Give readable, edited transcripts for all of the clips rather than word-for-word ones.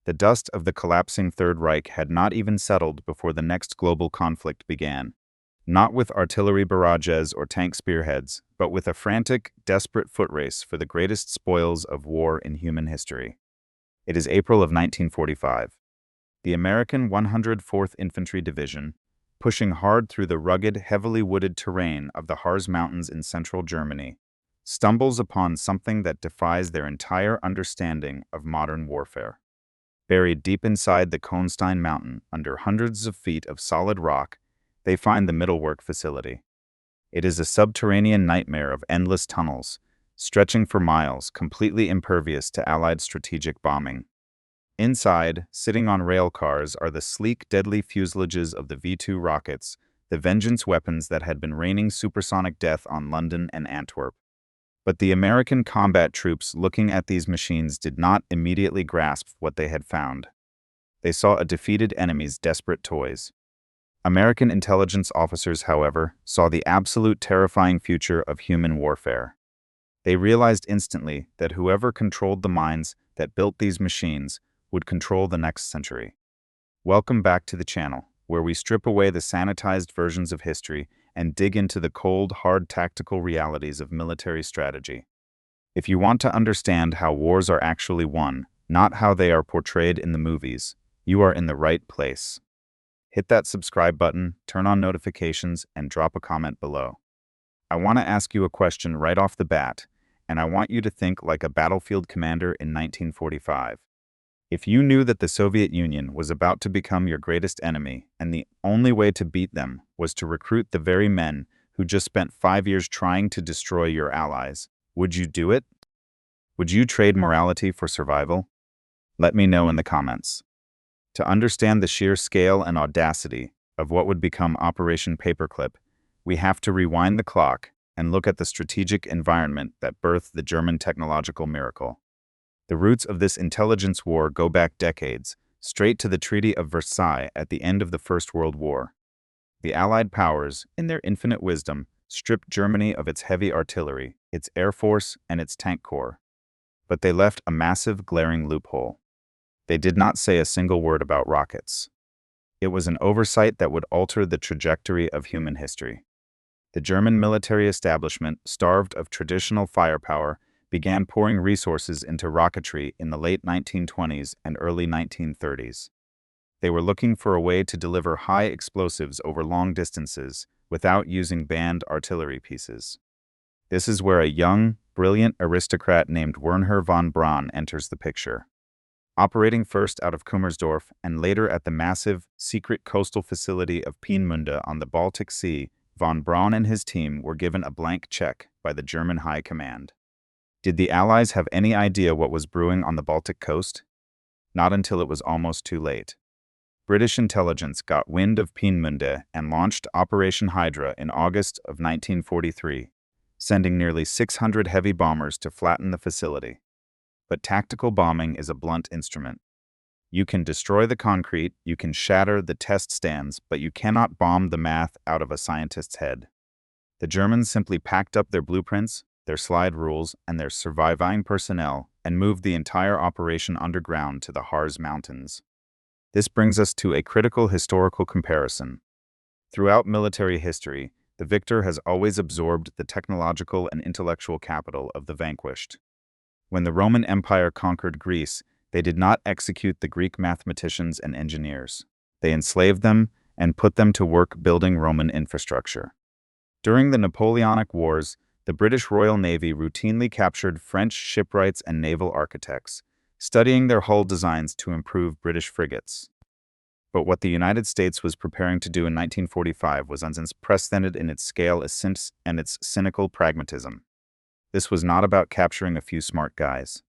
The dust of the collapsing Third Reich had not even settled before the next global conflict began. Not with artillery barrages or tank spearheads, but with a frantic, desperate foot race for the greatest spoils of war in human history. It is April of 1945. The American 104th Infantry Division, pushing hard through the rugged, heavily wooded terrain of the Harz Mountains in central Germany, stumbles upon something that defies their entire understanding of modern warfare. Buried deep inside the Kohnstein Mountain, under hundreds of feet of solid rock, they find the Mittelwerk facility. It is a subterranean nightmare of endless tunnels, stretching for miles, completely impervious to Allied strategic bombing. Inside, sitting on rail cars, are the sleek, deadly fuselages of the V-2 rockets, the vengeance weapons that had been raining supersonic death on London and Antwerp. But the American combat troops looking at these machines did not immediately grasp what they had found. They saw a defeated enemy's desperate toys. American intelligence officers, however, saw the absolute terrifying future of human warfare. They realized instantly that whoever controlled the minds that built these machines would control the next century. Welcome back to the channel, where we strip away the sanitized versions of history and dig into the cold, hard tactical realities of military strategy. If you want to understand how wars are actually won, not how they are portrayed in the movies, you are in the right place. Hit that subscribe button, turn on notifications, and drop a comment below. I want to ask you a question right off the bat, and I want you to think like a battlefield commander in 1945. If you knew that the Soviet Union was about to become your greatest enemy, and the only way to beat them was to recruit the very men who just spent 5 years trying to destroy your allies, would you do it? Would you trade morality for survival? Let me know in the comments. To understand the sheer scale and audacity of what would become Operation Paperclip, we have to rewind the clock and look at the strategic environment that birthed the German technological miracle. The roots of this intelligence war go back decades, straight to the Treaty of Versailles at the end of the First World War. The Allied powers, in their infinite wisdom, stripped Germany of its heavy artillery, its air force, and its tank corps. But they left a massive, glaring loophole. They did not say a single word about rockets. It was an oversight that would alter the trajectory of human history. The German military establishment, starved of traditional firepower, began pouring resources into rocketry in the late 1920s and early 1930s. They were looking for a way to deliver high explosives over long distances without using banned artillery pieces. This is where a young, brilliant aristocrat named Wernher von Braun enters the picture. Operating first out of Kummersdorf and later at the massive, secret coastal facility of Peenemünde on the Baltic Sea, von Braun and his team were given a blank check by the German High Command. Did the Allies have any idea what was brewing on the Baltic coast? Not until it was almost too late. British intelligence got wind of Peenemünde and launched Operation Hydra in August of 1943, sending nearly 600 heavy bombers to flatten the facility. But tactical bombing is a blunt instrument. You can destroy the concrete, you can shatter the test stands, but you cannot bomb the math out of a scientist's head. The Germans simply packed up their blueprints, their slide rules, and their surviving personnel and moved the entire operation underground to the Harz Mountains. This brings us to a critical historical comparison. Throughout military history, the victor has always absorbed the technological and intellectual capital of the vanquished. When the Roman Empire conquered Greece, they did not execute the Greek mathematicians and engineers. They enslaved them and put them to work building Roman infrastructure. During the Napoleonic Wars, the British Royal Navy routinely captured French shipwrights and naval architects, studying their hull designs to improve British frigates. But what the United States was preparing to do in 1945 was unprecedented in its scale and its cynical pragmatism. This was not about capturing a few smart guys.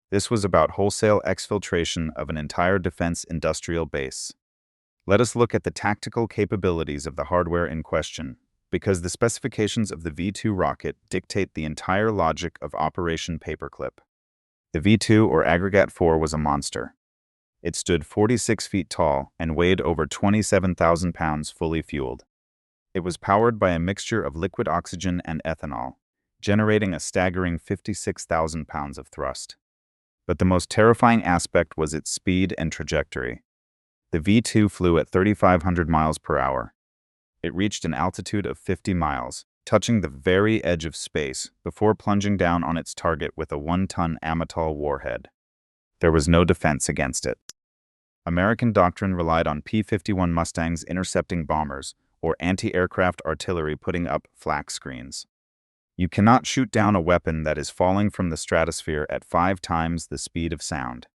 This was about wholesale exfiltration of an entire defense industrial base. Let us look at the tactical capabilities of the hardware in question, because the specifications of the V-2 rocket dictate the entire logic of Operation Paperclip. The V-2, or Aggregate 4, was a monster. It stood 46 feet tall and weighed over 27,000 pounds fully fueled. It was powered by a mixture of liquid oxygen and ethanol, generating a staggering 56,000 pounds of thrust. But the most terrifying aspect was its speed and trajectory. The V-2 flew at 3,500 miles per hour. It reached an altitude of 50 miles, touching the very edge of space before plunging down on its target with a 1-ton Amatol warhead. There was no defense against it. American doctrine relied on P-51 Mustangs intercepting bombers, or anti-aircraft artillery putting up flak screens. You cannot shoot down a weapon that is falling from the stratosphere at 5 times the speed of sound.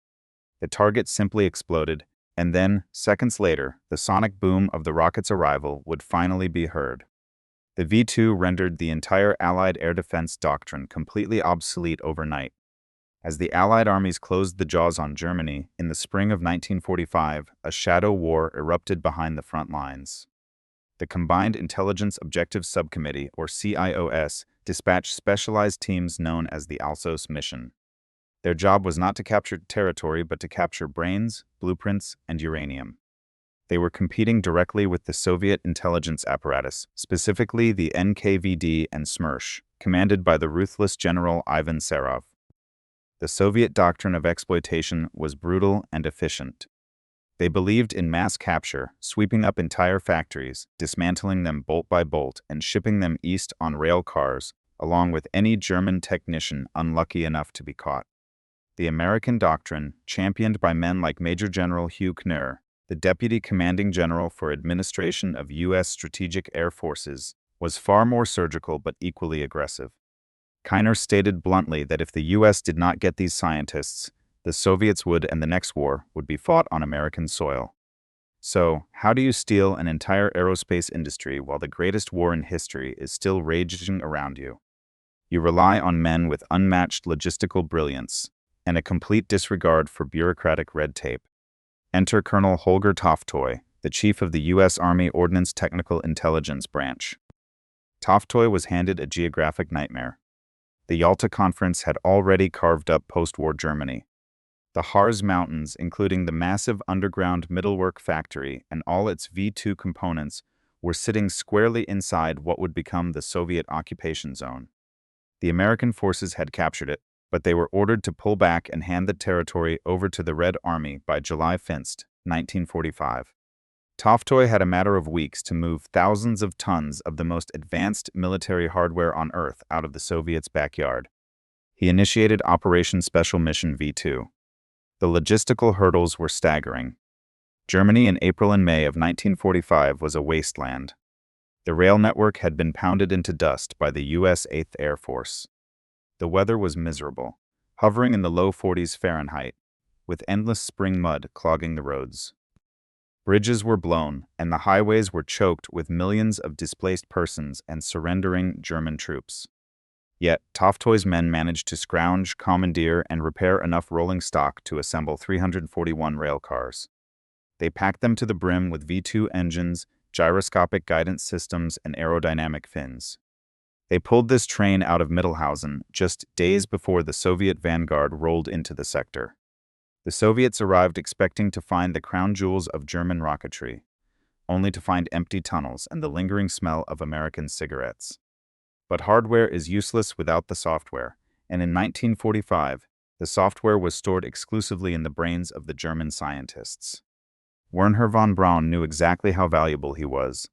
The target simply exploded, and then, seconds later, the sonic boom of the rocket's arrival would finally be heard. The V-2 rendered the entire Allied air defense doctrine completely obsolete overnight. As the Allied armies closed the jaws on Germany, in the spring of 1945, a shadow war erupted behind the front lines. The Combined Intelligence Objectives Subcommittee, or CIOS, dispatched specialized teams known as the Alsos mission. Their job was not to capture territory but to capture brains, blueprints, and uranium. They were competing directly with the Soviet intelligence apparatus, specifically the NKVD and SMERSH, commanded by the ruthless General Ivan Serov. The Soviet doctrine of exploitation was brutal and efficient. They believed in mass capture, sweeping up entire factories, dismantling them bolt by bolt, and shipping them east on rail cars, along with any German technician unlucky enough to be caught. The American doctrine, championed by men like Major General Hugh Knerr, the Deputy Commanding General for Administration of U.S. Strategic Air Forces, was far more surgical but equally aggressive. Knerr stated bluntly that if the U.S. did not get these scientists, the Soviets would, and the next war would be fought on American soil. So, how do you steal an entire aerospace industry while the greatest war in history is still raging around you? You rely on men with unmatched logistical brilliance and a complete disregard for bureaucratic red tape. Enter Colonel Holger Toftoy, the chief of the U.S. Army Ordnance Technical Intelligence Branch. Toftoy was handed a geographic nightmare. The Yalta Conference had already carved up post-war Germany. The Harz Mountains, including the massive underground Mittelwerk factory and all its V-2 components, were sitting squarely inside what would become the Soviet occupation zone. The American forces had captured it, but they were ordered to pull back and hand the territory over to the Red Army by July 1st, 1945. Toftoy had a matter of weeks to move thousands of tons of the most advanced military hardware on Earth out of the Soviets' backyard. He initiated Operation Special Mission V-2. The logistical hurdles were staggering. Germany in April and May of 1945 was a wasteland. The rail network had been pounded into dust by the U.S. 8th Air Force. The weather was miserable, hovering in the low 40s Fahrenheit, with endless spring mud clogging the roads. Bridges were blown, and the highways were choked with millions of displaced persons and surrendering German troops. Yet, Toftoy's men managed to scrounge, commandeer, and repair enough rolling stock to assemble 341 rail cars. They packed them to the brim with V-2 engines, gyroscopic guidance systems, and aerodynamic fins. They pulled this train out of Mittelhausen just days before the Soviet vanguard rolled into the sector. The Soviets arrived expecting to find the crown jewels of German rocketry, only to find empty tunnels and the lingering smell of American cigarettes. But hardware is useless without the software, and in 1945, the software was stored exclusively in the brains of the German scientists. Wernher von Braun knew exactly how valuable he was.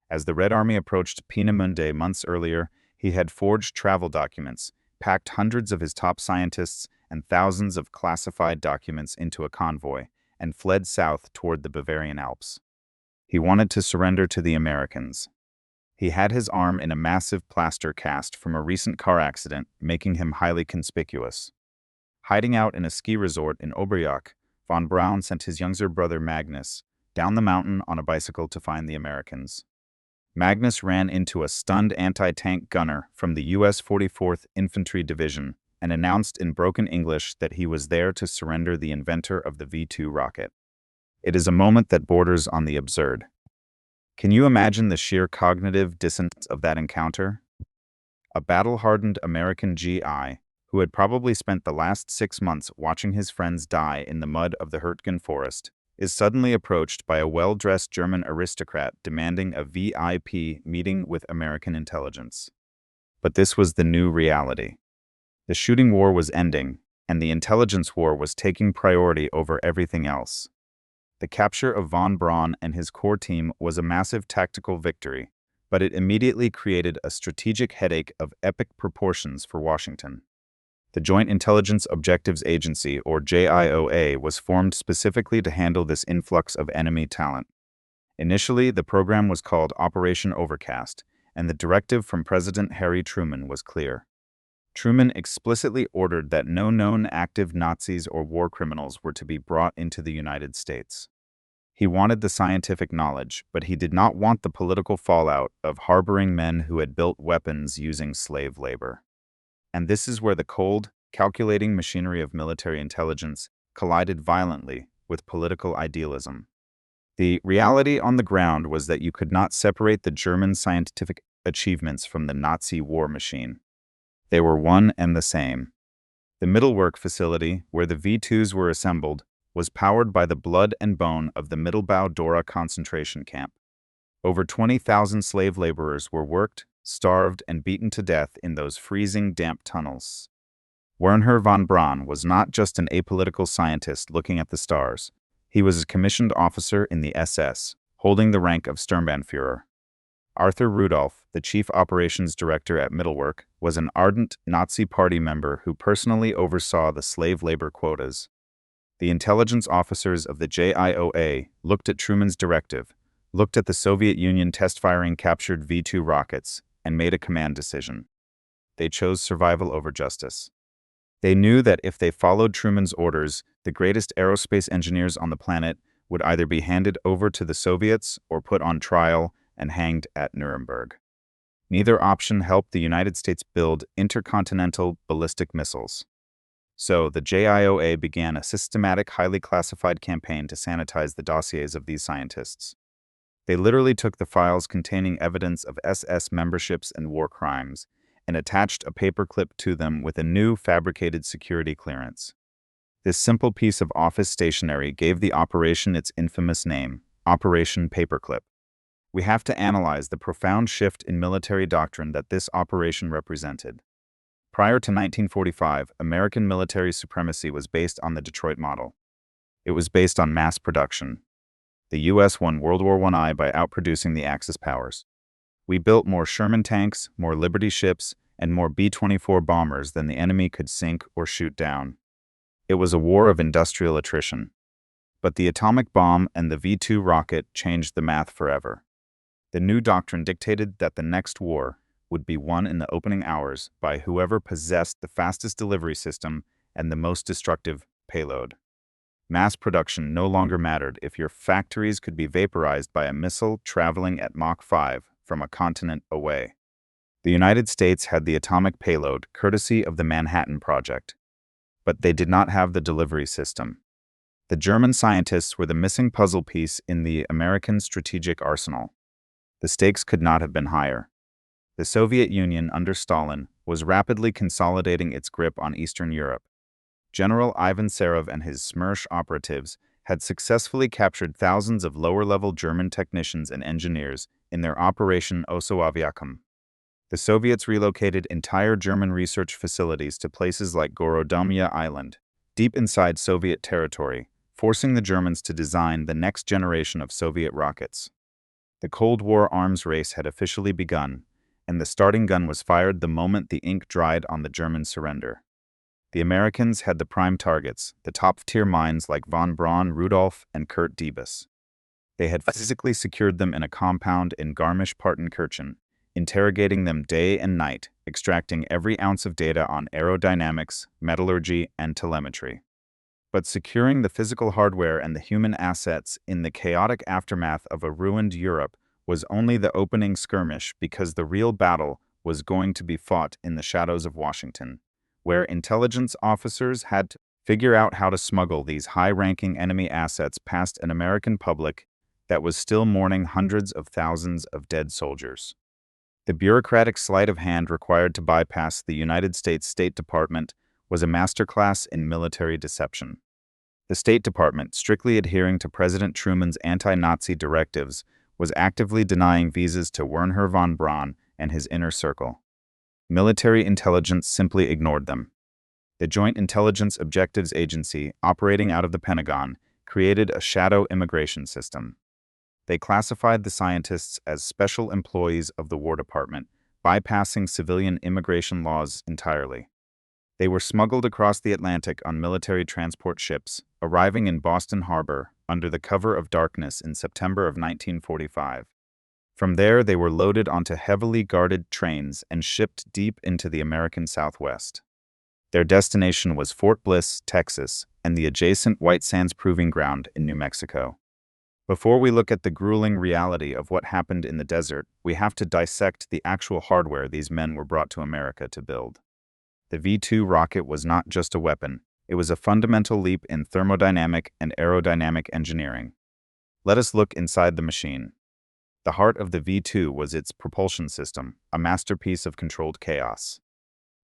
As the Red Army approached Peenemünde months earlier, he had forged travel documents, packed hundreds of his top scientists and thousands of classified documents into a convoy, and fled south toward the Bavarian Alps. He wanted to surrender to the Americans. He had his arm in a massive plaster cast from a recent car accident, making him highly conspicuous. Hiding out in a ski resort in Oberjach, von Braun sent his younger brother Magnus down the mountain on a bicycle to find the Americans. Magnus ran into a stunned anti-tank gunner from the U.S. 44th Infantry Division and announced in broken English that he was there to surrender the inventor of the V-2 rocket. It is a moment that borders on the absurd. Can you imagine the sheer cognitive dissonance of that encounter? A battle-hardened American GI, who had probably spent the last 6 months watching his friends die in the mud of the Hurtgen forest, is suddenly approached by a well-dressed German aristocrat demanding a VIP meeting with American intelligence. But this was the new reality. The shooting war was ending, and the intelligence war was taking priority over everything else. The capture of von Braun and his core team was a massive tactical victory, but it immediately created a strategic headache of epic proportions for Washington. The Joint Intelligence Objectives Agency, or JIOA, was formed specifically to handle this influx of enemy talent. Initially, the program was called Operation Overcast, and the directive from President Harry Truman was clear. Truman explicitly ordered that no known active Nazis or war criminals were to be brought into the United States. He wanted the scientific knowledge, but he did not want the political fallout of harboring men who had built weapons using slave labor. And this is where the cold, calculating machinery of military intelligence collided violently with political idealism. The reality on the ground was that you could not separate the German scientific achievements from the Nazi war machine. They were one and the same. The Mittelwerk facility, where the V-2s were assembled, was powered by the blood and bone of the Mittelbau-Dora concentration camp. Over 20,000 slave laborers were worked, starved, and beaten to death in those freezing, damp tunnels. Wernher von Braun was not just an apolitical scientist looking at the stars. He was a commissioned officer in the SS, holding the rank of Sturmbannführer. Arthur Rudolph, the chief operations director at Mittelwerk, was an ardent Nazi Party member who personally oversaw the slave labor quotas. The intelligence officers of the JIOA looked at Truman's directive, looked at the Soviet Union test-firing captured V-2 rockets, and made a command decision. They chose survival over justice. They knew that if they followed Truman's orders, the greatest aerospace engineers on the planet would either be handed over to the Soviets or put on trial and hanged at Nuremberg. Neither option helped the United States build intercontinental ballistic missiles. So the JIOA began a systematic, highly classified campaign to sanitize the dossiers of these scientists. They literally took the files containing evidence of SS memberships and war crimes and attached a paperclip to them with a new fabricated security clearance. This simple piece of office stationery gave the operation its infamous name, Operation Paperclip. We have to analyze the profound shift in military doctrine that this operation represented. Prior to 1945, American military supremacy was based on the Detroit model. It was based on mass production. The U.S. won World War I by outproducing the Axis powers. We built more Sherman tanks, more Liberty ships, and more B-24 bombers than the enemy could sink or shoot down. It was a war of industrial attrition. But the atomic bomb and the V-2 rocket changed the math forever. The new doctrine dictated that the next war would be won in the opening hours by whoever possessed the fastest delivery system and the most destructive payload. Mass production no longer mattered if your factories could be vaporized by a missile traveling at Mach 5 from a continent away. The United States had the atomic payload, courtesy of the Manhattan Project. But they did not have the delivery system. The German scientists were the missing puzzle piece in the American strategic arsenal. The stakes could not have been higher. The Soviet Union under Stalin was rapidly consolidating its grip on Eastern Europe. General Ivan Serov and his Smersh operatives had successfully captured thousands of lower-level German technicians and engineers in their Operation Osoaviakum. The Soviets relocated entire German research facilities to places like Gorodomya Island, deep inside Soviet territory, forcing the Germans to design the next generation of Soviet rockets. The Cold War arms race had officially begun, and the starting gun was fired the moment the ink dried on the German surrender. The Americans had the prime targets, the top-tier minds like von Braun, Rudolph, and Kurt Diebus. They had physically secured them in a compound in Garmisch-Partenkirchen, interrogating them day and night, extracting every ounce of data on aerodynamics, metallurgy, and telemetry. But securing the physical hardware and the human assets in the chaotic aftermath of a ruined Europe was only the opening skirmish, because the real battle was going to be fought in the shadows of Washington, where intelligence officers had to figure out how to smuggle these high-ranking enemy assets past an American public that was still mourning hundreds of thousands of dead soldiers. The bureaucratic sleight of hand required to bypass the United States State Department was a masterclass in military deception. The State Department, strictly adhering to President Truman's anti-Nazi directives, was actively denying visas to Wernher von Braun and his inner circle. Military intelligence simply ignored them. The Joint Intelligence Objectives Agency, operating out of the Pentagon, created a shadow immigration system. They classified the scientists as special employees of the War Department, bypassing civilian immigration laws entirely. They were smuggled across the Atlantic on military transport ships, arriving in Boston Harbor under the cover of darkness in September of 1945. From there, they were loaded onto heavily guarded trains and shipped deep into the American Southwest. Their destination was Fort Bliss, Texas, and the adjacent White Sands Proving Ground in New Mexico. Before we look at the grueling reality of what happened in the desert, we have to dissect the actual hardware these men were brought to America to build. The V-2 rocket was not just a weapon, it was a fundamental leap in thermodynamic and aerodynamic engineering. Let us look inside the machine. The heart of the V-2 was its propulsion system, a masterpiece of controlled chaos.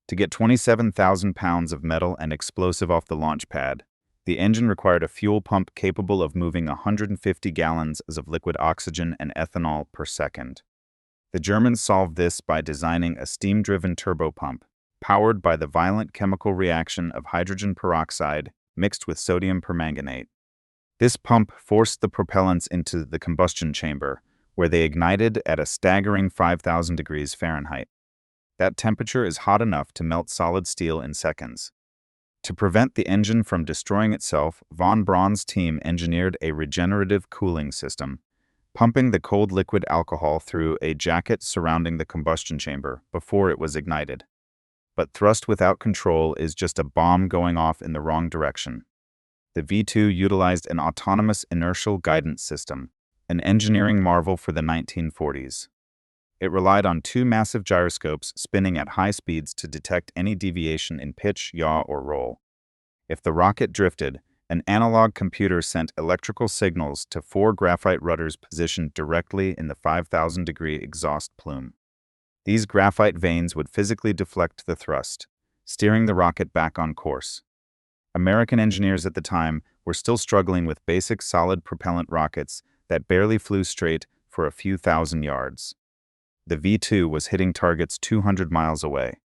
To get 27,000 pounds of metal and explosive off the launch pad, the engine required a fuel pump capable of moving 150 gallons of liquid oxygen and ethanol per second. The Germans solved this by designing a steam-driven turbopump, powered by the violent chemical reaction of hydrogen peroxide mixed with sodium permanganate. This pump forced the propellants into the combustion chamber, where they ignited at a staggering 5,000 degrees Fahrenheit. That temperature is hot enough to melt solid steel in seconds. To prevent the engine from destroying itself, von Braun's team engineered a regenerative cooling system, pumping the cold liquid alcohol through a jacket surrounding the combustion chamber before it was ignited. But thrust without control is just a bomb going off in the wrong direction. The V-2 utilized an autonomous inertial guidance system, an engineering marvel for the 1940s. It relied on two massive gyroscopes spinning at high speeds to detect any deviation in pitch, yaw, or roll. If the rocket drifted, an analog computer sent electrical signals to four graphite rudders positioned directly in the 5,000-degree exhaust plume. These graphite vanes would physically deflect the thrust, steering the rocket back on course. American engineers at the time were still struggling with basic solid propellant rockets that barely flew straight for a few thousand yards. The V-2 was hitting targets 200 miles away.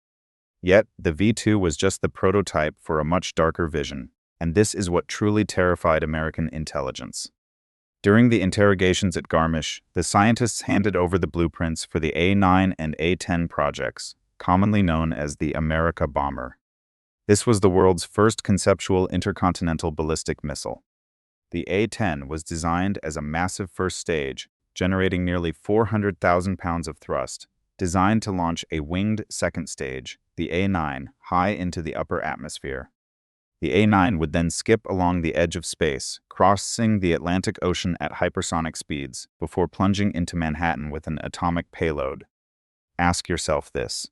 Yet, the V-2 was just the prototype for a much darker vision, and this is what truly terrified American intelligence. During the interrogations at Garmisch, the scientists handed over the blueprints for the A-9 and A-10 projects, commonly known as the America Bomber. This was the world's first conceptual intercontinental ballistic missile. The A-10 was designed as a massive first stage, generating nearly 400,000 pounds of thrust, designed to launch a winged second stage, the A-9, high into the upper atmosphere. The A-9 would then skip along the edge of space, crossing the Atlantic Ocean at hypersonic speeds, before plunging into Manhattan with an atomic payload. Ask yourself this.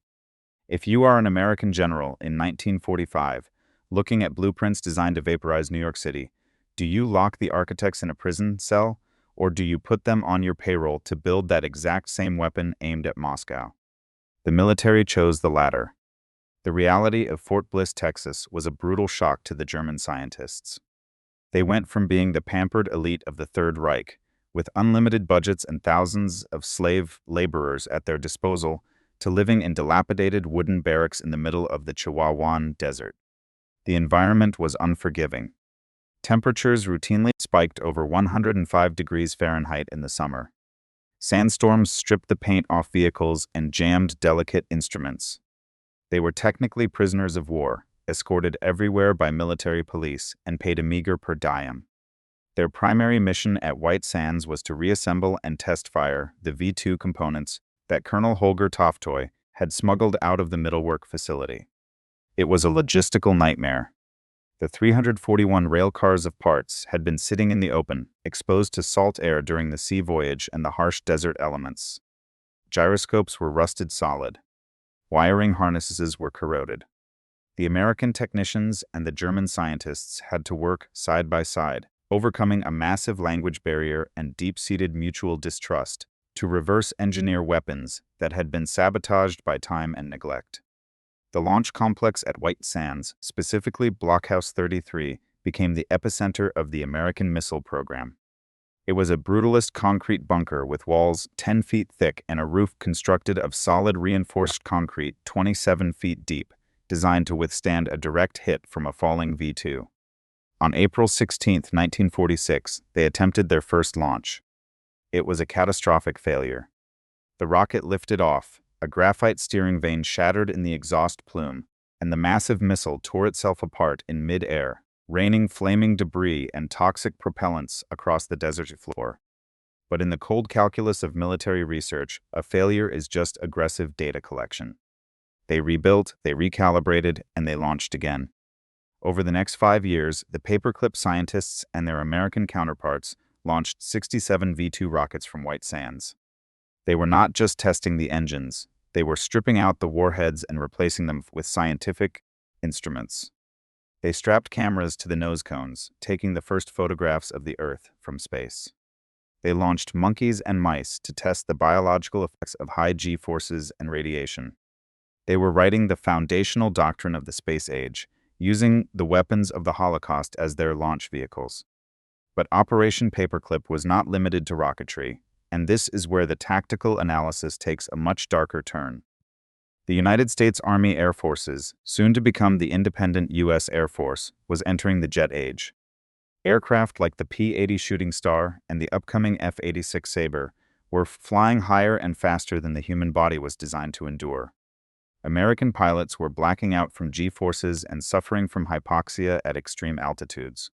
If you are an American general in 1945, looking at blueprints designed to vaporize New York City, do you lock the architects in a prison cell? Or do you put them on your payroll to build that exact same weapon aimed at Moscow? The military chose the latter. The reality of Fort Bliss, Texas, was a brutal shock to the German scientists. They went from being the pampered elite of the Third Reich, with unlimited budgets and thousands of slave laborers at their disposal, to living in dilapidated wooden barracks in the middle of the Chihuahuan Desert. The environment was unforgiving. Temperatures routinely spiked over 105 degrees Fahrenheit in the summer. Sandstorms stripped the paint off vehicles and jammed delicate instruments. They were technically prisoners of war, escorted everywhere by military police, and paid a meager per diem. Their primary mission at White Sands was to reassemble and test fire the V-2 components that Colonel Holger Toftoy had smuggled out of the Mittelwerk facility. It was a logistical nightmare. The 341 rail cars of parts had been sitting in the open, exposed to salt air during the sea voyage and the harsh desert elements. Gyroscopes were rusted solid. Wiring harnesses were corroded. The American technicians and the German scientists had to work side by side, overcoming a massive language barrier and deep-seated mutual distrust to reverse engineer weapons that had been sabotaged by time and neglect. The launch complex at White Sands, specifically Blockhouse 33, became the epicenter of the American missile program. It was a brutalist concrete bunker with walls 10 feet thick and a roof constructed of solid reinforced concrete 27 feet deep, designed to withstand a direct hit from a falling V-2. On April 16, 1946, they attempted their first launch. It was a catastrophic failure. The rocket lifted off, a graphite steering vane shattered in the exhaust plume, and the massive missile tore itself apart in mid-air, raining flaming debris and toxic propellants across the desert floor. But in the cold calculus of military research, a failure is just aggressive data collection. They rebuilt, they recalibrated, and they launched again. Over the next 5 years, the Paperclip scientists and their American counterparts launched 67 V-2 rockets from White Sands. They were not just testing the engines, they were stripping out the warheads and replacing them with scientific instruments. They strapped cameras to the nose cones, taking the first photographs of the Earth from space. They launched monkeys and mice to test the biological effects of high G-forces and radiation. They were writing the foundational doctrine of the space age, using the weapons of the Holocaust as their launch vehicles. But Operation Paperclip was not limited to rocketry, and this is where the tactical analysis takes a much darker turn. The United States Army Air Forces, soon to become the independent U.S. Air Force, was entering the jet age. Aircraft like the P-80 Shooting Star and the upcoming F-86 Sabre were flying higher and faster than the human body was designed to endure. American pilots were blacking out from G-forces and suffering from hypoxia at extreme altitudes.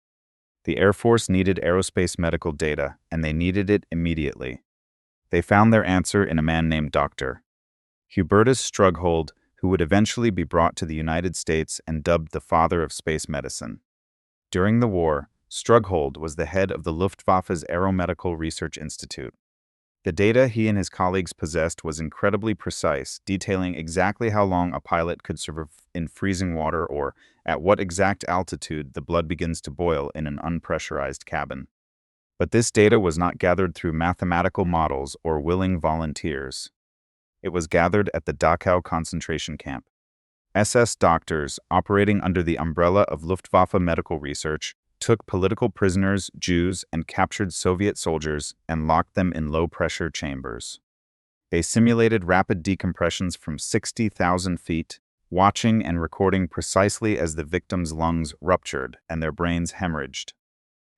The Air Force needed aerospace medical data, and they needed it immediately. They found their answer in a man named Dr. Hubertus Strughold, who would eventually be brought to the United States and dubbed the father of space medicine. During the war, Strughold was the head of the Luftwaffe's Aeromedical Research Institute. The data he and his colleagues possessed was incredibly precise, detailing exactly how long a pilot could survive in freezing water or at what exact altitude the blood begins to boil in an unpressurized cabin. But this data was not gathered through mathematical models or willing volunteers. It was gathered at the Dachau concentration camp. SS doctors, operating under the umbrella of Luftwaffe medical research, took political prisoners, Jews, and captured Soviet soldiers and locked them in low-pressure chambers. They simulated rapid decompressions from 60,000 feet, watching and recording precisely as the victims' lungs ruptured and their brains hemorrhaged.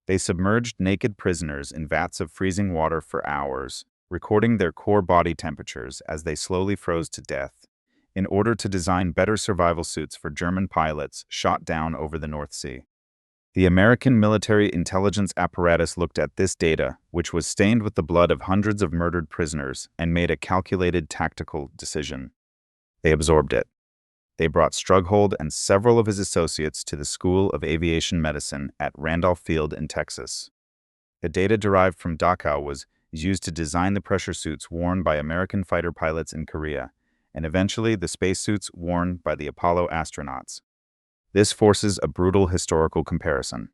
They submerged naked prisoners in vats of freezing water for hours, recording their core body temperatures as they slowly froze to death, in order to design better survival suits for German pilots shot down over the North Sea. The American military intelligence apparatus looked at this data, which was stained with the blood of hundreds of murdered prisoners, and made a calculated tactical decision. They absorbed it. They brought Strughold and several of his associates to the School of Aviation Medicine at Randolph Field in Texas. The data derived from Dachau was used to design the pressure suits worn by American fighter pilots in Korea, and eventually the spacesuits worn by the Apollo astronauts. This forces a brutal historical comparison.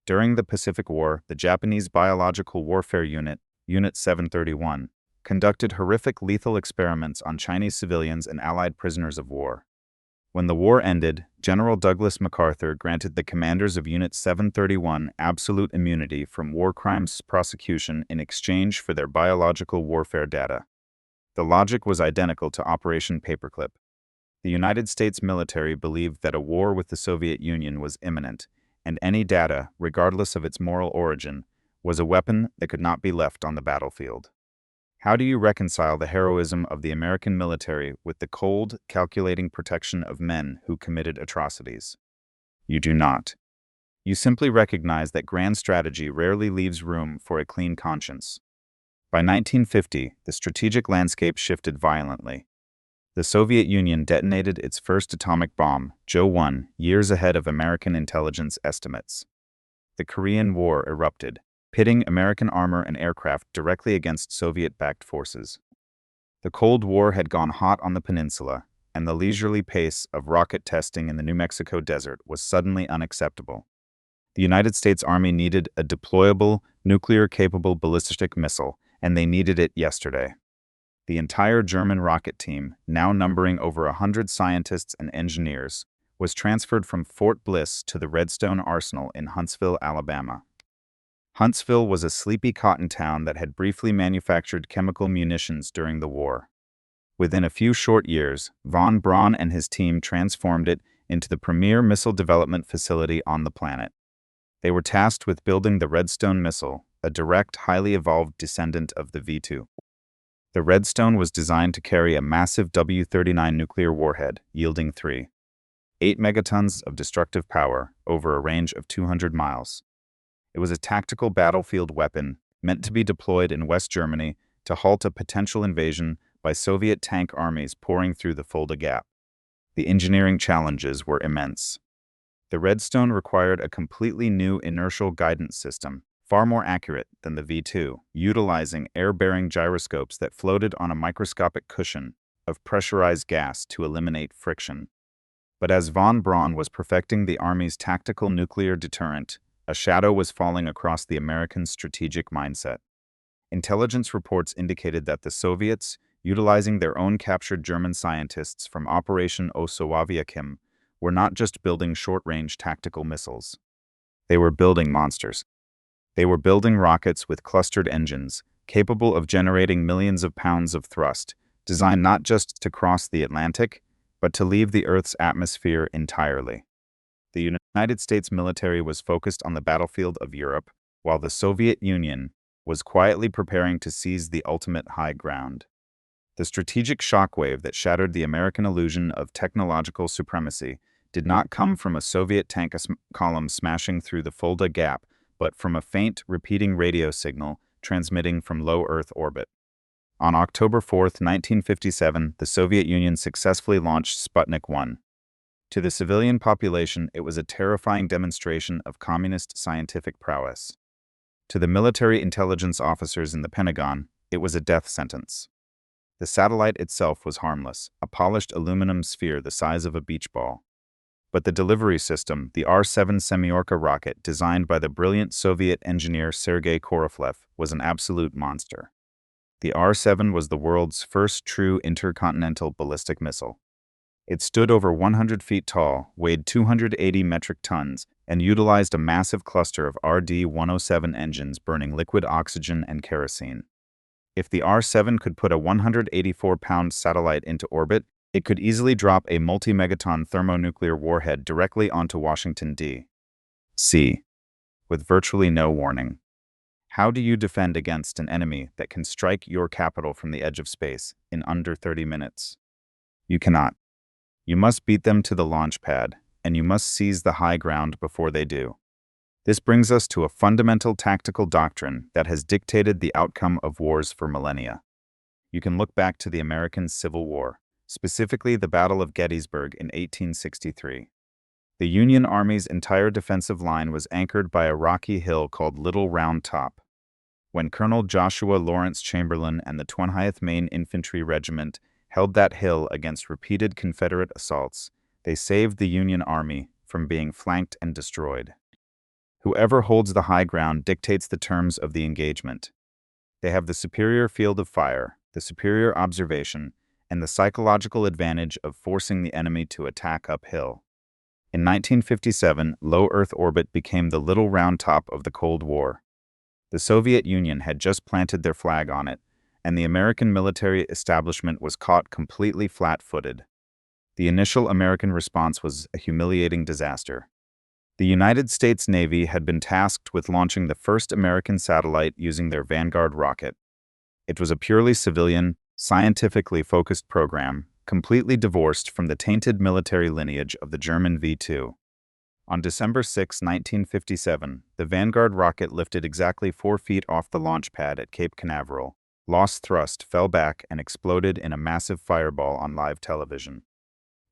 During the Pacific War, the Japanese Biological Warfare Unit, Unit 731, conducted horrific lethal experiments on Chinese civilians and Allied prisoners of war. When the war ended, General Douglas MacArthur granted the commanders of Unit 731 absolute immunity from war crimes prosecution in exchange for their biological warfare data. The logic was identical to Operation Paperclip. The United States military believed that a war with the Soviet Union was imminent, and any data, regardless of its moral origin, was a weapon that could not be left on the battlefield. How do you reconcile the heroism of the American military with the cold, calculating protection of men who committed atrocities? You do not. You simply recognize that grand strategy rarely leaves room for a clean conscience. By 1950, the strategic landscape shifted violently. The Soviet Union detonated its first atomic bomb, Jo-1, years ahead of American intelligence estimates. The Korean War erupted, pitting American armor and aircraft directly against Soviet-backed forces. The Cold War had gone hot on the peninsula, and the leisurely pace of rocket testing in the New Mexico desert was suddenly unacceptable. The United States Army needed a deployable, nuclear-capable ballistic missile, and they needed it yesterday. The entire German rocket team, now numbering over 100 scientists and engineers, was transferred from Fort Bliss to the Redstone Arsenal in Huntsville, Alabama. Huntsville was a sleepy cotton town that had briefly manufactured chemical munitions during the war. Within a few short years, von Braun and his team transformed it into the premier missile development facility on the planet. They were tasked with building the Redstone missile, a direct, highly evolved descendant of the V2. The Redstone was designed to carry a massive W-39 nuclear warhead, yielding 3.8 megatons of destructive power over a range of 200 miles. It was a tactical battlefield weapon meant to be deployed in West Germany to halt a potential invasion by Soviet tank armies pouring through the Fulda Gap. The engineering challenges were immense. The Redstone required a completely new inertial guidance system, far more accurate than the V2, utilizing air-bearing gyroscopes that floated on a microscopic cushion of pressurized gas to eliminate friction. But as von Braun was perfecting the Army's tactical nuclear deterrent, a shadow was falling across the American strategic mindset. Intelligence reports indicated that the Soviets, utilizing their own captured German scientists from Operation Osowieckim, were not just building short-range tactical missiles. They were building monsters. They were building rockets with clustered engines, capable of generating millions of pounds of thrust, designed not just to cross the Atlantic, but to leave the Earth's atmosphere entirely. The United States military was focused on the battlefield of Europe, while the Soviet Union was quietly preparing to seize the ultimate high ground. The strategic shockwave that shattered the American illusion of technological supremacy did not come from a Soviet tank column smashing through the Fulda Gap, but from a faint, repeating radio signal transmitting from low Earth orbit. On October 4, 1957, the Soviet Union successfully launched Sputnik 1. To the civilian population, it was a terrifying demonstration of communist scientific prowess. To the military intelligence officers in the Pentagon, it was a death sentence. The satellite itself was harmless, a polished aluminum sphere the size of a beach ball. But the delivery system, the R-7 Semyorka rocket designed by the brilliant Soviet engineer Sergei Korolev, was an absolute monster. The R-7 was the world's first true intercontinental ballistic missile. It stood over 100 feet tall, weighed 280 metric tons, and utilized a massive cluster of RD-107 engines burning liquid oxygen and kerosene. If the R-7 could put a 184-pound satellite into orbit, it could easily drop a multi-megaton thermonuclear warhead directly onto Washington, D.C., with virtually no warning. How do you defend against an enemy that can strike your capital from the edge of space in under 30 minutes? You cannot. You must beat them to the launch pad, and you must seize the high ground before they do. This brings us to a fundamental tactical doctrine that has dictated the outcome of wars for millennia. You can look back to the American Civil War, specifically the Battle of Gettysburg in 1863. The Union Army's entire defensive line was anchored by a rocky hill called Little Round Top. When Colonel Joshua Lawrence Chamberlain and the 20th Maine Infantry Regiment held that hill against repeated Confederate assaults, they saved the Union Army from being flanked and destroyed. Whoever holds the high ground dictates the terms of the engagement. They have the superior field of fire, the superior observation, and the psychological advantage of forcing the enemy to attack uphill. In 1957, low Earth orbit became the Little Round Top of the Cold War. The Soviet Union had just planted their flag on it, and the American military establishment was caught completely flat-footed. The initial American response was a humiliating disaster. The United States Navy had been tasked with launching the first American satellite using their Vanguard rocket. It was a purely civilian, scientifically focused program, completely divorced from the tainted military lineage of the German V2. On December 6, 1957, the Vanguard rocket lifted exactly 4 feet off the launch pad at Cape Canaveral, lost thrust, fell back, and exploded in a massive fireball on live television.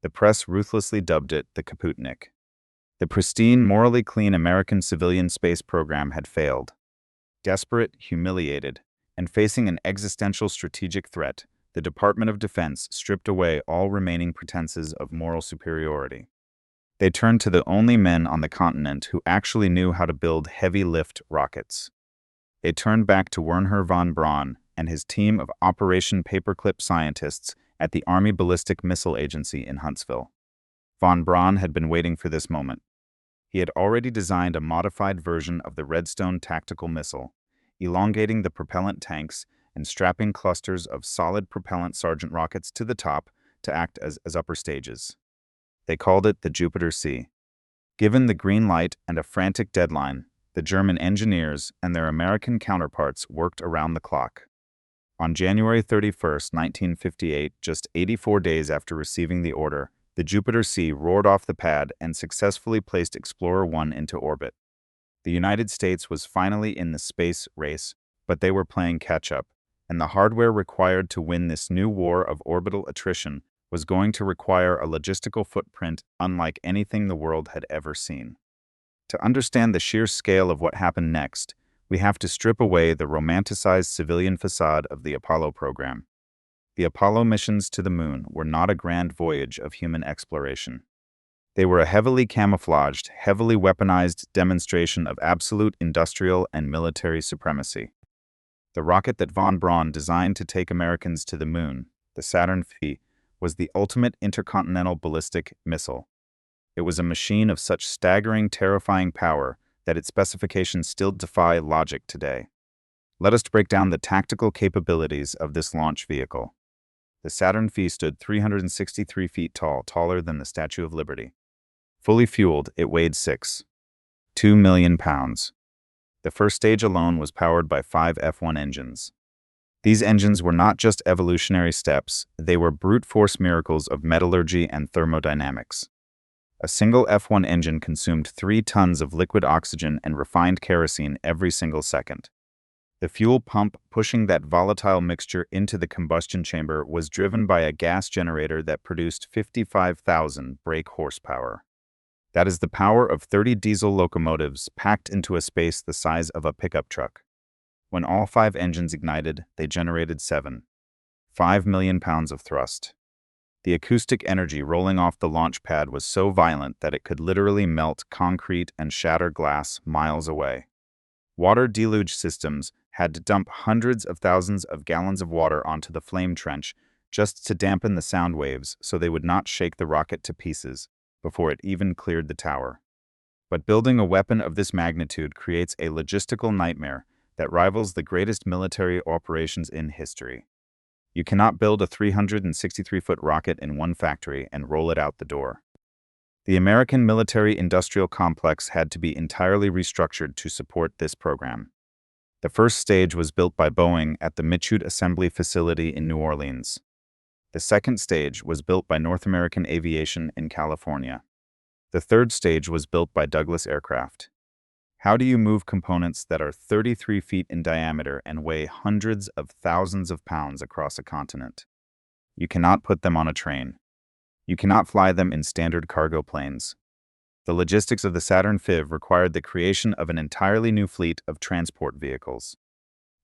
The press ruthlessly dubbed it the Kaputnik. The pristine, morally clean American civilian space program had failed. Desperate, humiliated, and facing an existential strategic threat, the Department of Defense stripped away all remaining pretenses of moral superiority. They turned to the only men on the continent who actually knew how to build heavy-lift rockets. They turned back to Wernher von Braun and his team of Operation Paperclip scientists at the Army Ballistic Missile Agency in Huntsville. Von Braun had been waiting for this moment. He had already designed a modified version of the Redstone tactical missile, elongating the propellant tanks and strapping clusters of solid propellant Sargent rockets to the top to act as upper stages. They called it the Jupiter C. Given the green light and a frantic deadline, the German engineers and their American counterparts worked around the clock. On January 31, 1958, just 84 days after receiving the order, the Jupiter C roared off the pad and successfully placed Explorer 1 into orbit. The United States was finally in the space race, but they were playing catch-up, and the hardware required to win this new war of orbital attrition was going to require a logistical footprint unlike anything the world had ever seen. To understand the sheer scale of what happened next, we have to strip away the romanticized civilian facade of the Apollo program. The Apollo missions to the moon were not a grand voyage of human exploration. They were a heavily camouflaged, heavily weaponized demonstration of absolute industrial and military supremacy. The rocket that von Braun designed to take Americans to the moon, the Saturn V, was the ultimate intercontinental ballistic missile. It was a machine of such staggering, terrifying power that its specifications still defy logic today. Let us break down the tactical capabilities of this launch vehicle. The Saturn V stood 363 feet tall, taller than the Statue of Liberty. Fully fueled, it weighed 2 million pounds. The first stage alone was powered by 5 F1 engines. These engines were not just evolutionary steps, they were brute force miracles of metallurgy and thermodynamics. A single F1 engine consumed 3 tons of liquid oxygen and refined kerosene every single second. The fuel pump pushing that volatile mixture into the combustion chamber was driven by a gas generator that produced 55,000 brake horsepower. That is the power of 30 diesel locomotives packed into a space the size of a pickup truck. When all 5 engines ignited, they generated 5 million pounds of thrust. The acoustic energy rolling off the launch pad was so violent that it could literally melt concrete and shatter glass miles away. Water deluge systems had to dump hundreds of thousands of gallons of water onto the flame trench just to dampen the sound waves so they would not shake the rocket to pieces before it even cleared the tower. But building a weapon of this magnitude creates a logistical nightmare that rivals the greatest military operations in history. You cannot build a 363-foot rocket in one factory and roll it out the door. The American military-industrial complex had to be entirely restructured to support this program. The first stage was built by Boeing at the Michoud Assembly Facility in New Orleans. The second stage was built by North American Aviation in California. The third stage was built by Douglas Aircraft. How do you move components that are 33 feet in diameter and weigh hundreds of thousands of pounds across a continent? You cannot put them on a train. You cannot fly them in standard cargo planes. The logistics of the Saturn V required the creation of an entirely new fleet of transport vehicles.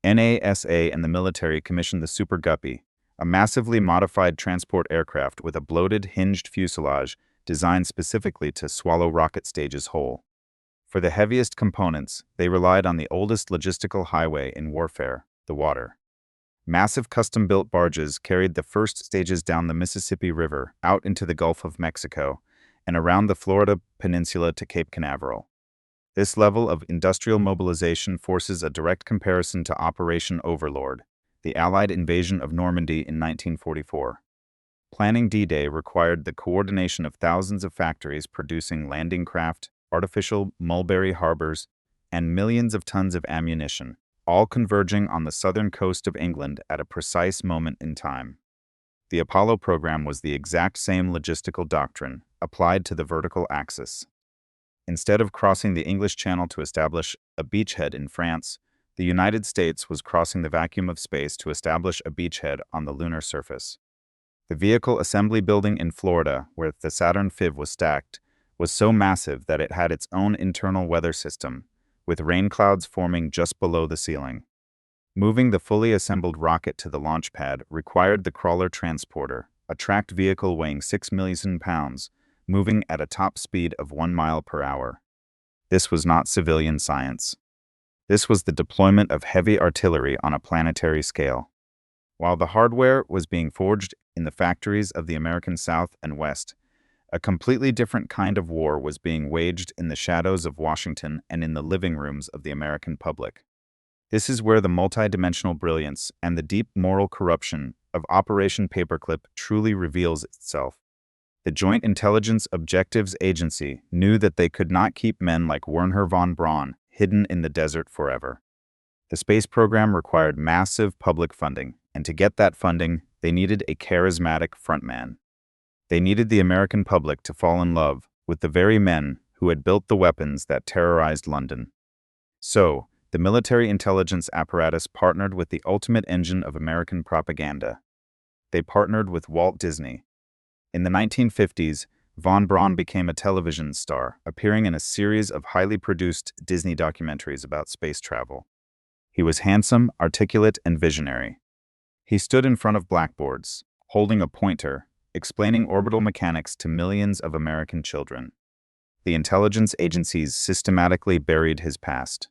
NASA and the military commissioned the Super Guppy, a massively modified transport aircraft with a bloated, hinged fuselage designed specifically to swallow rocket stages whole. For the heaviest components, they relied on the oldest logistical highway in warfare, the water. Massive custom-built barges carried the first stages down the Mississippi River out into the Gulf of Mexico and around the Florida Peninsula to Cape Canaveral. This level of industrial mobilization forces a direct comparison to Operation Overlord, the Allied invasion of Normandy in 1944. Planning D-Day required the coordination of thousands of factories producing landing craft, artificial mulberry harbors, and millions of tons of ammunition, all converging on the southern coast of England at a precise moment in time. The Apollo program was the exact same logistical doctrine, applied to the vertical axis. Instead of crossing the English Channel to establish a beachhead in France, the United States was crossing the vacuum of space to establish a beachhead on the lunar surface. The vehicle assembly building in Florida, where the Saturn V was stacked, was so massive that it had its own internal weather system, with rain clouds forming just below the ceiling. Moving the fully assembled rocket to the launch pad required the crawler transporter, a tracked vehicle weighing 6 million pounds, moving at a top speed of 1 mile per hour. This was not civilian science. This was the deployment of heavy artillery on a planetary scale. While the hardware was being forged in the factories of the American South and West, a completely different kind of war was being waged in the shadows of Washington and in the living rooms of the American public. This is where the multidimensional brilliance and the deep moral corruption of Operation Paperclip truly reveals itself. The Joint Intelligence Objectives Agency knew that they could not keep men like Wernher von Braun hidden in the desert forever. The space program required massive public funding, and to get that funding, they needed a charismatic frontman. They needed the American public to fall in love with the very men who had built the weapons that terrorized London. So, the military intelligence apparatus partnered with the ultimate engine of American propaganda. They partnered with Walt Disney. In the 1950s, von Braun became a television star, appearing in a series of highly produced Disney documentaries about space travel. He was handsome, articulate, and visionary. He stood in front of blackboards, holding a pointer, explaining orbital mechanics to millions of American children. The intelligence agencies systematically buried his past.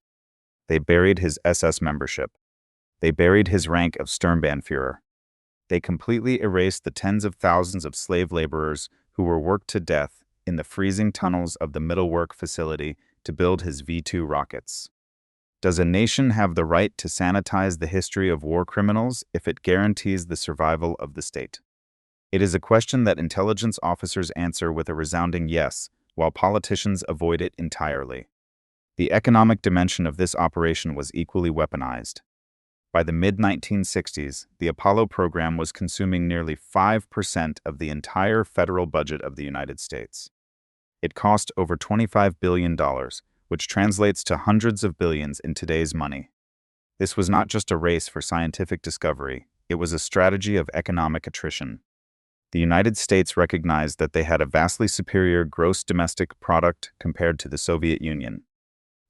They buried his SS membership. They buried his rank of Sturmbannführer. They completely erased the tens of thousands of slave laborers who were worked to death in the freezing tunnels of the Mittelwerk facility to build his V-2 rockets. Does a nation have the right to sanitize the history of war criminals if it guarantees the survival of the state? It is a question that intelligence officers answer with a resounding yes, while politicians avoid it entirely. The economic dimension of this operation was equally weaponized. By the mid-1960s, the Apollo program was consuming nearly 5% of the entire federal budget of the United States. It cost over $25 billion, which translates to hundreds of billions in today's money. This was not just a race for scientific discovery, it was a strategy of economic attrition. The United States recognized that they had a vastly superior gross domestic product compared to the Soviet Union.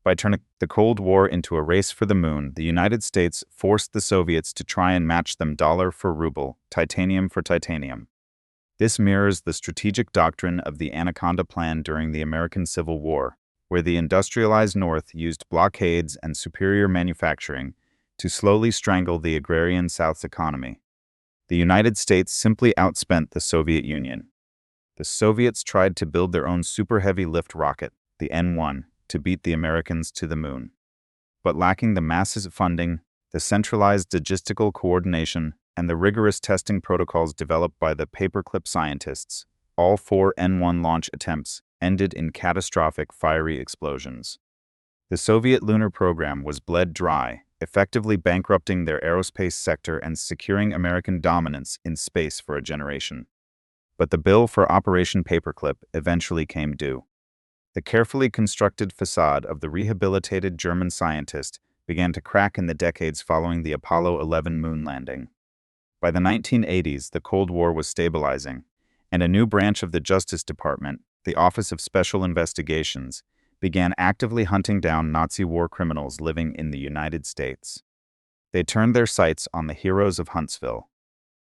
By turning the Cold War into a race for the moon, the United States forced the Soviets to try and match them dollar for ruble, titanium for titanium. This mirrors the strategic doctrine of the Anaconda Plan during the American Civil War, where the industrialized North used blockades and superior manufacturing to slowly strangle the agrarian South's economy. The United States simply outspent the Soviet Union. The Soviets tried to build their own super heavy lift rocket, the N-1, to beat the Americans to the moon. But lacking the massive funding, the centralized logistical coordination, and the rigorous testing protocols developed by the Paperclip scientists, all 4 N-1 launch attempts ended in catastrophic fiery explosions. The Soviet lunar program was bled dry, effectively bankrupting their aerospace sector and securing American dominance in space for a generation. But the bill for Operation Paperclip eventually came due. The carefully constructed facade of the rehabilitated German scientist began to crack in the decades following the Apollo 11 moon landing. By the 1980s, the Cold War was stabilizing, and a new branch of the Justice Department, the Office of Special Investigations, began actively hunting down Nazi war criminals living in the United States. They turned their sights on the heroes of Huntsville.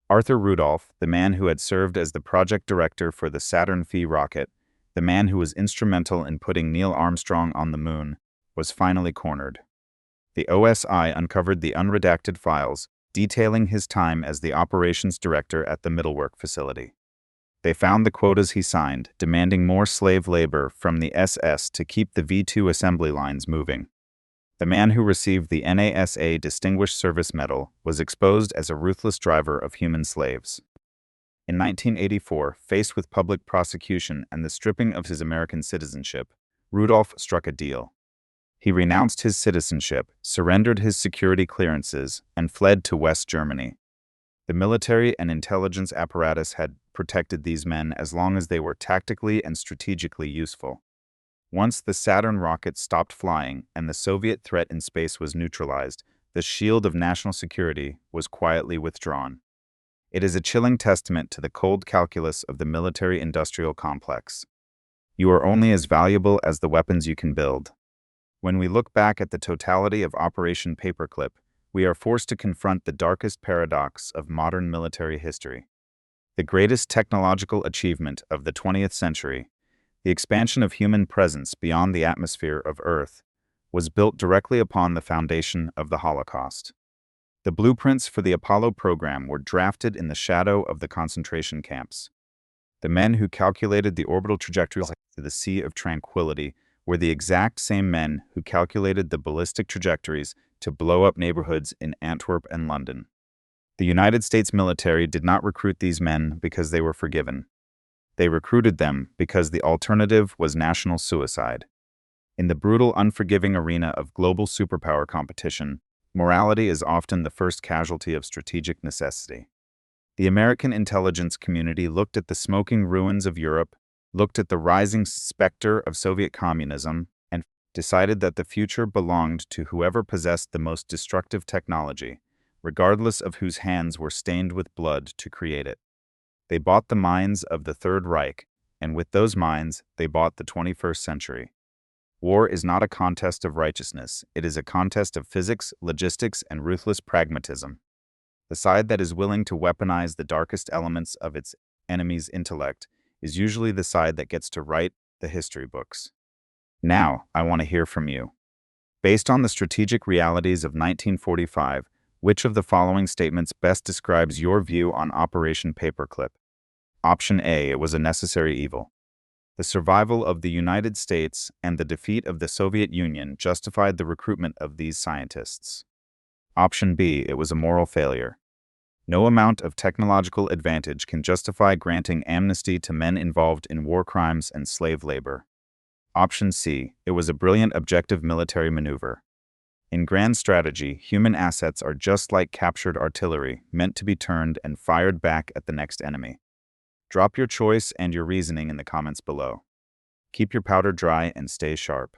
Arthur Rudolph, the man who had served as the project director for the SaturnV rocket, the man who was instrumental in putting Neil Armstrong on the moon, was finally cornered. The OSI uncovered the unredacted files detailing his time as the operations director at the Mittelwerk facility. They found the quotas he signed, demanding more slave labor from the SS to keep the V-2 assembly lines moving. The man who received the NASA Distinguished Service Medal was exposed as a ruthless driver of human slaves. In 1984, faced with public prosecution and the stripping of his American citizenship, Rudolph struck a deal. He renounced his citizenship, surrendered his security clearances, and fled to West Germany. The military and intelligence apparatus had protected these men as long as they were tactically and strategically useful. Once the Saturn rocket stopped flying and the Soviet threat in space was neutralized, the shield of national security was quietly withdrawn. It is a chilling testament to the cold calculus of the military-industrial complex. You are only as valuable as the weapons you can build. When we look back at the totality of Operation Paperclip, we are forced to confront the darkest paradox of modern military history. The greatest technological achievement of the 20th century, the expansion of human presence beyond the atmosphere of Earth, was built directly upon the foundation of the Holocaust. The blueprints for the Apollo program were drafted in the shadow of the concentration camps. The men who calculated the orbital trajectories to the Sea of Tranquility were the exact same men who calculated the ballistic trajectories to blow up neighborhoods in Antwerp and London. The United States military did not recruit these men because they were forgiven. They recruited them because the alternative was national suicide. In the brutal, unforgiving arena of global superpower competition, morality is often the first casualty of strategic necessity. The American intelligence community looked at the smoking ruins of Europe, looked at the rising specter of Soviet communism, and decided that the future belonged to whoever possessed the most destructive technology, regardless of whose hands were stained with blood to create it. They bought the minds of the Third Reich, and with those minds, they bought the 21st century. War is not a contest of righteousness, it is a contest of physics, logistics, and ruthless pragmatism. The side that is willing to weaponize the darkest elements of its enemy's intellect is usually the side that gets to write the history books. Now, I want to hear from you. Based on the strategic realities of 1945, which of the following statements best describes your view on Operation Paperclip? Option A, it was a necessary evil. The survival of the United States and the defeat of the Soviet Union justified the recruitment of these scientists. Option B, it was a moral failure. No amount of technological advantage can justify granting amnesty to men involved in war crimes and slave labor. Option C, it was a brilliant objective military maneuver. In grand strategy, human assets are just like captured artillery, meant to be turned and fired back at the next enemy. Drop your choice and your reasoning in the comments below. Keep your powder dry and stay sharp.